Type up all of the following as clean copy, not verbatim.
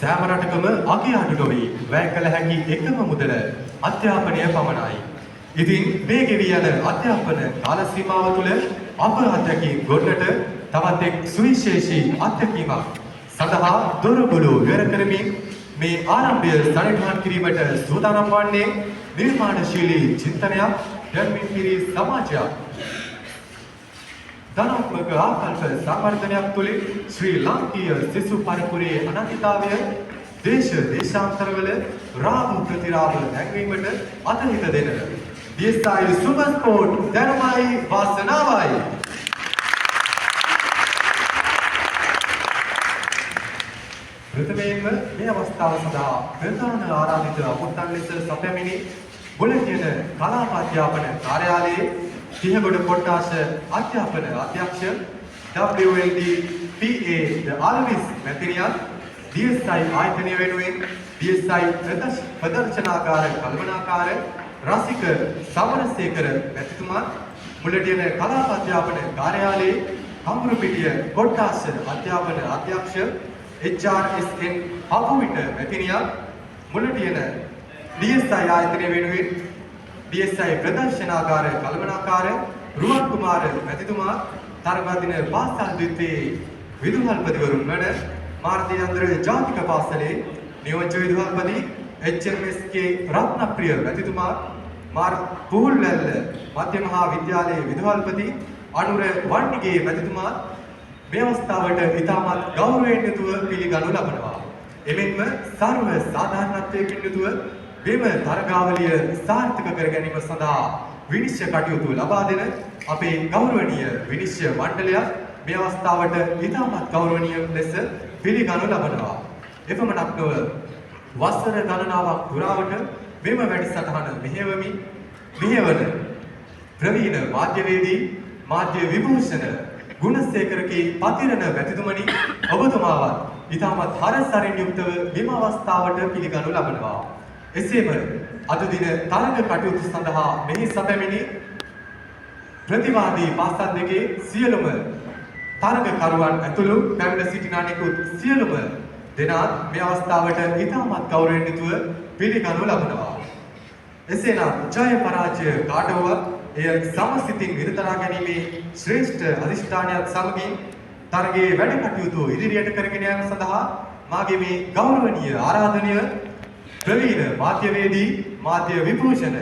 සෑම රටකම අගය අඩු නොවී වැය කළ හැකි එකම මුදල අධ්‍යාපනය පමණයි. ඉතින් මේ ගෙවී යන අධ්‍යාපන කාල සීමාව තුළ අප අධ්‍යක්ෂින් ගොඩනට තවත් එක් සුවිශේෂී අත්දැකීමක් සඳහා දොරගුළු විවර කරමින් මේ ආරම්භය සනිටුහන් කිරීමට සූදානම් වන්නේ නිර්මාණශීලී චින්තනයක් දැන්මින් පිරි සමාජයක්. ධනාත්මක ආකල්ප සංවර්ධනයක් තුළින් ශ්‍රී ලාංකීය සිසු පරපුරේ අනන්‍යතාවය දේශ දේශාන්තරවල රාව ප්‍රතිරාව නැංවීමට අතහිත දෙන DSI සුපර් ස්පෝර්ට් ධර්මයි වාසනාවයි. ප්‍රථමයෙන්ම මේ අවස්ථාව සඳහා ප්‍රධාන ආරාධිත අමුත්තන් ලෙස සැපැමිණි බුලතියන කලාප අධ්‍යාපන කාර්යාලයේ සිහගොඩ කොට්ටාස අධ්‍යාපන අධ්‍යක්ෂ WLD PA ආලවිස් මැතිනියන් DSI ආයතනය වෙනුවෙන් DSI ප්‍රදර්ශනාකාර කල්පනාකාර රසික සමරසේකර මැතිතුමා බුලතියන කලාප අධ්‍යාපන කාර්යාලයේ කම්බුරුපිටිය කොට්ටාස අධ්‍යාපන අධ්‍යක්ෂ HRSN අපුවිට මැතිනියන් මුලටියන DSI ආයතනය වෙනුවෙන් DSI ප්‍රදර්ශනාකාර කළමනාකාර රුවන් කුමාර මැතිතුමා තරගදින පාසල් ද්විතීයේ විදුහල්පතිවරුන් වන මාර්තියන්ද්‍ර ජාතික පාසලේ නියෝජ්‍ය විදුහල්පති HMSK රත්නප්‍රිය මැතිතුමා මාර් පුහුල්වැල්ල මධ්‍ය මහා විද්‍යාලයේ විදුහල්පති අනුර වන්නිගේ මැතිතුමා මේ අවස්ථාවට ඉතාමත් ගෞරවයෙන් යුතුව පිළිගනු ලබනවා. එමෙන්ම සර්ව සාධාරණත්වයකින් යුතුව මෙම තරගාවලිය සාර්ථක කර ගැනීම සඳහා විනිශ්චය කටයුතු ලබා දෙන අපේ ගෞරවනීය විනිශ්චය මණ්ඩලය මේ අවස්ථාවට ඉතාමත් ගෞරවනීය ලෙස පිළිගනු ලබනවා. එපමණක් නොව වසර ගණනාවක් පුරාවට මෙම වැඩසටහන මෙහෙවන ප්‍රවීණ මාධ්‍යවේදී මාධ්‍ය විභූෂණ ගුණසේකරගේ පතිරණ මැතිතුමනි ඔබතුමාවත් ඉතාමත් හරසරින් යුක්තව මෙම අවස්ථාවට පිළිගනු ලබනවා. එසේම අද දින තරග කටයුතු සඳහා මෙහි සැපැමිණි ප්‍රතිවාදී පාසල් දෙකේ සියලුම තරගකරුවන් ඇතුළු පැමිණ සිටින අනෙකුත් සියලුම දෙනා මේ අවස්ථාවට ඉතාමත් ගෞරවයෙන් යුතුව පිළිගනු ලබනවා. එසේනම් ජය පරාජය කාටවත් එය සමසිතින් විරතරා ගැනීමේ ශ්‍රේෂ්ඨ අධිෂ්ඨානයත් සමගින් තරගයේ වැඩ කටයුතු ඉදිරියට කරගෙන යාම සඳහා මාගේ මේ ගෞරවනීය ආරාධනය ප්‍රවීණ මාධ්‍යවේදී මාධ්‍ය විභූෂණ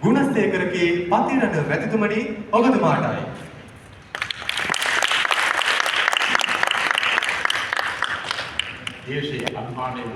ගුණසේකරගේ පතිරණ මැතිතුමනි ඔබතුමාටයි. දේශීය අභිමානයේ